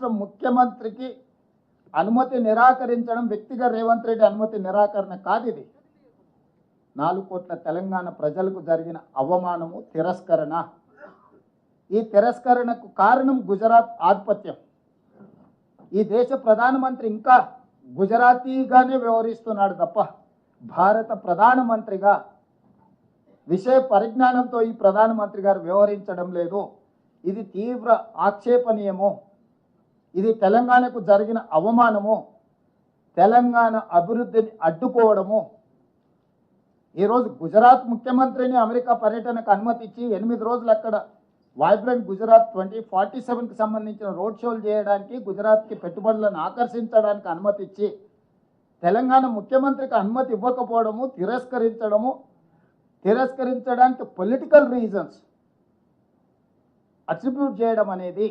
రాష్ట్ర ముఖ్యమంత్రికి అనుమతి నిరాకరించడం వ్యక్తిగా రేవంత్ రెడ్డి అనుమతి నిరాకరణ కాదు. ఇది 4 కోట్ల తెలంగాణ ప్రజలకు జరిగిన అవమానము, తిరస్కరణ. ఈ తిరస్కరణకు కారణం గుజరాత్ ఆధిపత్యం. ఈ దేశ ప్రధానమంత్రి ఇంకా గుజరాతీగానే వ్యవహరిస్తున్నాడు తప్ప భారత ప్రధానమంత్రిగా విషయ పరిజ్ఞానంతో ఈ ప్రధానమంత్రి గారు వ్యవహరించడం లేదు. ఇది తీవ్ర ఆక్షేపణీయము. ఇది తెలంగాణకు జరిగిన అవమానము, తెలంగాణ అభివృద్ధిని అడ్డుకోవడము. ఈరోజు గుజరాత్ ముఖ్యమంత్రిని అమెరికా పర్యటనకు అనుమతి ఇచ్చి 8 రోజులు అక్కడ వైబ్రెంట్ గుజరాత్ 2047కి సంబంధించిన రోడ్ షోలు చేయడానికి, గుజరాత్కి పెట్టుబడులను ఆకర్షించడానికి అనుమతి ఇచ్చి తెలంగాణ ముఖ్యమంత్రికి అనుమతి ఇవ్వకపోవడము, తిరస్కరించడానికి పొలిటికల్ రీజన్స్ అట్రిబ్యూట్ చేయడం అనేది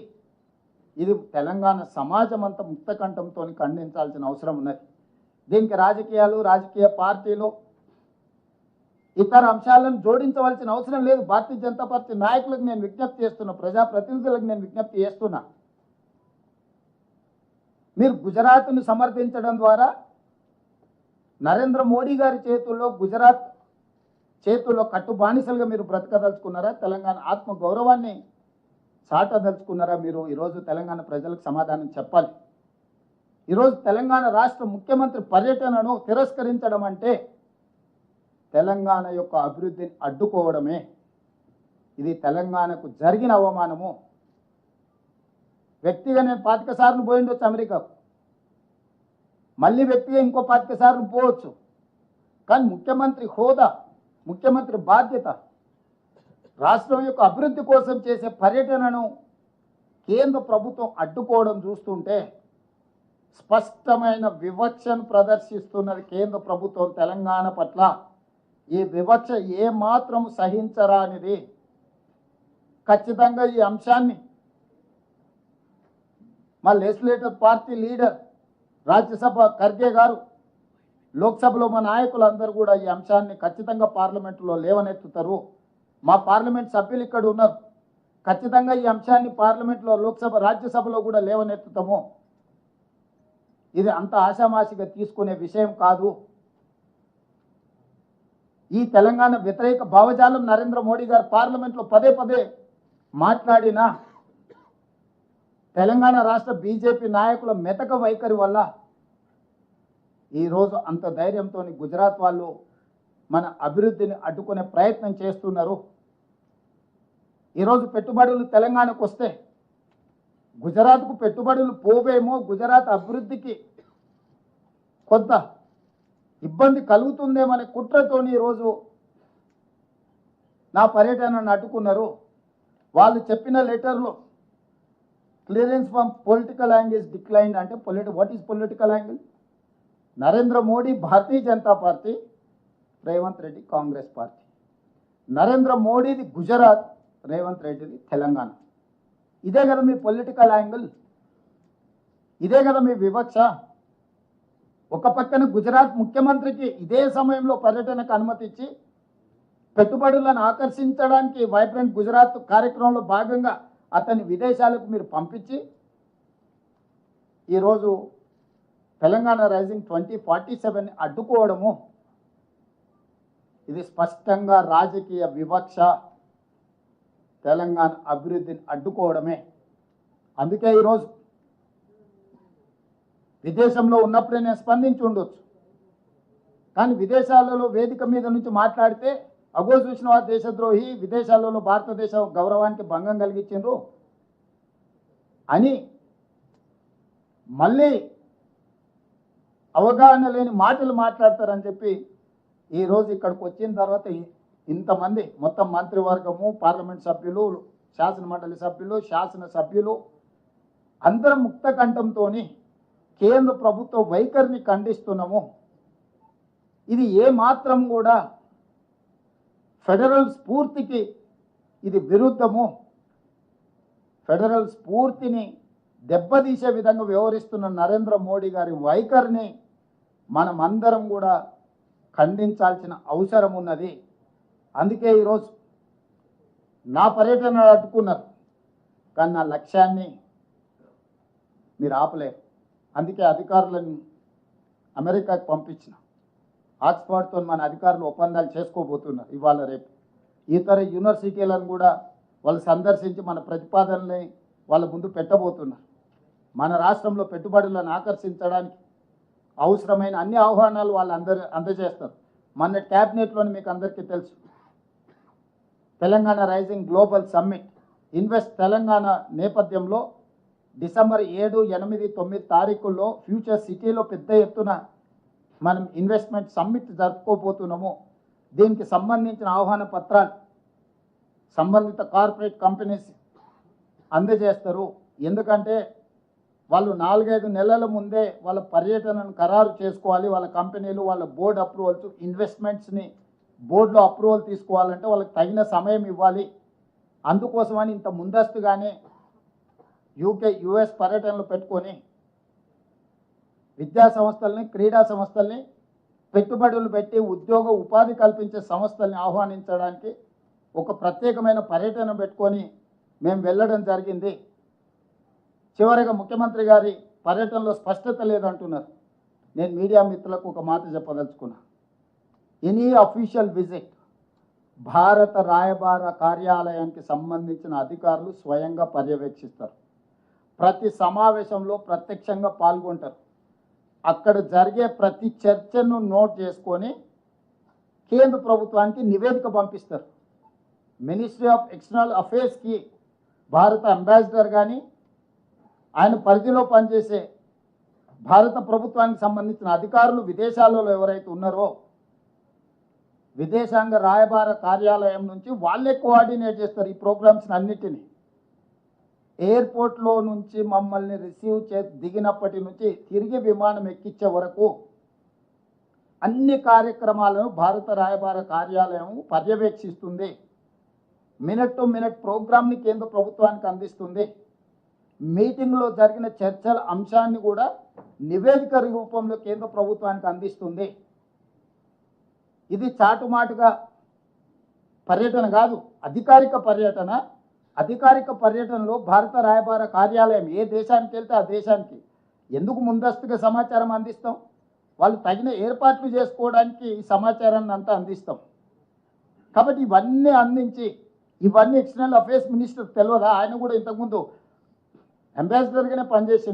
ఇది తెలంగాణ సమాజం అంతా ముక్తకంఠంతో ఖండించాల్సిన అవసరం ఉన్నది. దీనికి రాజకీయాలు, రాజకీయ పార్టీలు, ఇతర అంశాలను జోడించవలసిన అవసరం లేదు. భారతీయ జనతా పార్టీ నాయకులకు నేను విజ్ఞప్తి చేస్తున్నా, ప్రజాప్రతినిధులకు నేను విజ్ఞప్తి చేస్తున్నా, మీరు గుజరాత్ను సమర్థించడం ద్వారా నరేంద్ర మోడీ గారి చేతుల్లో, గుజరాత్ చేతుల్లో కట్టుబానిసలుగా మీరు బ్రతకదలుచుకున్నారా? తెలంగాణ ఆత్మ గౌరవాన్ని చాటదలుచుకున్నారా? మీరు ఈరోజు తెలంగాణ ప్రజలకు సమాధానం చెప్పాలి. ఈరోజు తెలంగాణ రాష్ట్ర ముఖ్యమంత్రి పర్యటనను తిరస్కరించడం అంటే తెలంగాణ యొక్క అభివృద్ధిని అడ్డుకోవడమే. ఇది తెలంగాణకు జరిగిన అవమానము. వ్యక్తిగా నేను 25 సార్లు పోయిండొచ్చు అమెరికాకు, మళ్ళీ వ్యక్తిగా ఇంకో 25 సార్లు పోవచ్చు. కానీ ముఖ్యమంత్రి హోదా, ముఖ్యమంత్రి బాధ్యత, రాష్ట్రం యొక్క అభివృద్ధి కోసం చేసే పర్యటనను కేంద్ర ప్రభుత్వం అడ్డుకోవడం చూస్తుంటే స్పష్టమైన వివక్షను ప్రదర్శిస్తున్నది కేంద్ర ప్రభుత్వం తెలంగాణ పట్ల. ఈ వివక్ష ఏమాత్రం సహించరానిది. ఖచ్చితంగా ఈ అంశాన్ని మా legislative party leader Rajya Sabha Kharge గారు, లోక్సభలో మా నాయకులందరూ కూడా ఈ అంశాన్ని ఖచ్చితంగా పార్లమెంటులో లేవనెత్తుతారు. మా పార్లమెంట్ సభ్యులు ఇక్కడ ఉన్నారు, ఖచ్చితంగా ఈ అంశాన్ని పార్లమెంట్లో, లోక్సభ, రాజ్యసభలో కూడా లేవనెత్తుతాము. ఇది అంత ఆషామాషిగా తీసుకునే విషయం కాదు. ఈ తెలంగాణ వ్యతిరేక భావజాలం నరేంద్ర మోడీ గారు పార్లమెంట్లో పదే పదే మాట్లాడినా తెలంగాణ రాష్ట్ర బీజేపీ నాయకుల మెతక వైఖరి వల్ల ఈరోజు అంత ధైర్యంతో గుజరాత్ వాళ్ళు మన అభివృద్ధిని అడ్డుకునే ప్రయత్నం చేస్తున్నారు. ఈరోజు పెట్టుబడులు తెలంగాణకు వస్తే గుజరాత్కు పెట్టుబడులు పోవేమో, గుజరాత్ అభివృద్ధికి కొంత ఇబ్బంది కలుగుతుందేమనే కుట్రతోని ఈరోజు నా పర్యటనను అడ్డుకున్నారు. వాళ్ళు చెప్పిన లెటర్లో clearance from political angle decline అంటే what is political angle? Narendra Modi Bharatiya Janata party, Revanth Reddy Congress party. Narendra మోడీది గుజరాత్, రేవంత్ రెడ్డిది తెలంగాణ. ఇదే కదా మీ పొలిటికల్ యాంగిల్, ఇదే కదా మీ వివక్ష. ఒక పక్కన గుజరాత్ ముఖ్యమంత్రికి ఇదే సమయంలో పర్యటనకు అనుమతి ఇచ్చి పెట్టుబడులను ఆకర్షించడానికి వైబ్రెంట్ గుజరాత్ కార్యక్రమంలో భాగంగా అతన్ని విదేశాలకు మీరు పంపించి ఈరోజు తెలంగాణ రైజింగ్ 2047 అడ్డుకోవడము, ఇది స్పష్టంగా రాజకీయ వివక్ష, తెలంగాణ అభివృద్ధిని అడ్డుకోవడమే. అందుకే ఈరోజు విదేశంలో ఉన్నప్పుడే నేను స్పందించి ఉండొచ్చు, కానీ విదేశాలలో వేదిక మీద నుంచి మాట్లాడితే అగో చూసిన దేశద్రోహి, విదేశాలలో భారతదేశ గౌరవానికి భంగం కలిగించిండ్రు అని మళ్ళీ అవగాహన లేని మాటలు మాట్లాడతారని చెప్పి ఈరోజు ఇక్కడికి వచ్చిన తర్వాత ఇంతమంది మొత్తం మంత్రివర్గము, పార్లమెంట్ సభ్యులు, శాసనమండలి సభ్యులు, శాసనసభ్యులు అందరం ముక్త కంఠంతో కేంద్ర ప్రభుత్వ వైఖరిని ఖండిస్తున్నాము. ఇది ఏమాత్రం కూడా ఫెడరల్ స్ఫూర్తికి ఇది విరుద్ధము. ఫెడరల్ స్ఫూర్తిని దెబ్బతీసే విధంగా వ్యవహరిస్తున్న నరేంద్ర మోడీ గారి వైఖరిని మనమందరం కూడా ఖండించాల్సిన అవసరం ఉన్నది. అందుకే ఈరోజు నా పర్యటన అడ్డుకున్నారు, కానీ నా లక్ష్యాన్ని మీరు ఆపలేరు. అందుకే అధికారులను అమెరికాకు పంపించిన. ఆక్స్ఫర్డ్తో మన అధికారులు ఒప్పందాలు చేసుకోబోతున్నారు ఇవాళ రేపు. ఇతర యూనివర్సిటీలను కూడా వాళ్ళు సందర్శించి మన ప్రతిపాదనని వాళ్ళ ముందు పెట్టబోతున్నారు. మన రాష్ట్రంలో పెట్టుబడులను ఆకర్షించడానికి అవసరమైన అన్ని ఆహ్వానాలు వాళ్ళు అందజేస్తారు. మన క్యాబినెట్లోని మీకు అందరికీ తెలుసు, Telangana rising global summit invest Telangana నేపథ్యంలో డిసెంబర్ 7, 8, 9 తారీఖుల్లో ఫ్యూచర్ సిటీలో పెద్ద ఎత్తున మనం ఇన్వెస్ట్మెంట్ సమ్మిట్ జరుపుకోబోతున్నాము. దీనికి సంబంధించిన ఆహ్వాన పత్రాలు సంబంధిత కార్పొరేట్ కంపెనీస్ అందజేస్తారు. ఎందుకంటే వాళ్ళు 4-5 నెలల ముందే వాళ్ళ పర్యటనను ఖరారు చేసుకోవాలి. వాళ్ళ కంపెనీలు వాళ్ళ బోర్డు అప్రూవల్స్, ఇన్వెస్ట్మెంట్స్ని బోర్డులో అప్రూవల్ తీసుకోవాలంటే వాళ్ళకి తగిన సమయం ఇవ్వాలి. అందుకోసమని ఇంత ముందస్తుగానే యుఎస్ పర్యటనలు పెట్టుకొని విద్యా సంస్థల్ని, క్రీడా సంస్థల్ని, పెట్టుబడులు పెట్టి ఉద్యోగ ఉపాధి కల్పించే సంస్థల్ని ఆహ్వానించడానికి ఒక ప్రత్యేకమైన పర్యటన పెట్టుకొని మేము వెళ్ళడం జరిగింది. చివరిగా ముఖ్యమంత్రి గారి పర్యటనలో స్పష్టత లేదంటున్నారు. నేను మీడియా మిత్రులకు ఒక మాట చెప్పదలుచుకున్నా. ఎనీ అఫీషియల్ విజిట్ భారత రాయబార కార్యాలయానికి సంబంధించిన అధికారులు స్వయంగా పర్యవేక్షిస్తారు. ప్రతి సమావేశంలో ప్రత్యక్షంగా పాల్గొంటారు. అక్కడ జరిగే ప్రతి చర్చను నోట్ చేసుకొని కేంద్ర ప్రభుత్వానికి నివేదిక పంపిస్తారు. మినిస్ట్రీ ఆఫ్ ఎక్స్టర్నల్ అఫేర్స్కి భారత అంబాసిడర్ కానీ ఆయన పరిధిలో పనిచేసే భారత ప్రభుత్వానికి సంబంధించిన అధికారులు విదేశాలలో ఎవరైతే ఉన్నారో విదేశాంగ రాయబార కార్యాలయం నుంచి వాళ్ళే కోఆర్డినేట్ చేస్తారు ఈ ప్రోగ్రామ్స్ని అన్నిటినీ. ఎయిర్పోర్ట్లో నుంచి మమ్మల్ని రిసీవ్ దిగినప్పటి నుంచి తిరిగి విమానం ఎక్కించే వరకు అన్ని కార్యక్రమాలను భారత రాయబార కార్యాలయం పర్యవేక్షిస్తుంది. మినిట్ టు మినిట్ ప్రోగ్రామ్ని కేంద్ర ప్రభుత్వానికి అందిస్తుంది. మీటింగ్లో జరిగిన చర్చల అంశాన్ని కూడా నివేదిక రూపంలో కేంద్ర ప్రభుత్వానికి అందిస్తుంది. ఇది చాటుమాటుగా పర్యటన కాదు, అధికారిక పర్యటన. అధికారిక పర్యటనలో భారత రాయబార కార్యాలయం ఏ దేశానికి వెళ్తే ఆ దేశానికి ఎందుకు ముందస్తుగా సమాచారం అందిస్తాం? వాళ్ళు తగిన ఏర్పాట్లు చేసుకోవడానికి ఈ సమాచారాన్ని అంతా అందిస్తాం. కాబట్టి ఇవన్నీ అందించి ఇవన్నీ ఎక్స్టర్నల్ అఫేర్స్ మినిస్టర్ తెలియదా? ఆయన కూడా ఇంతకుముందు అంబాసిడర్గానే పనిచేసింది.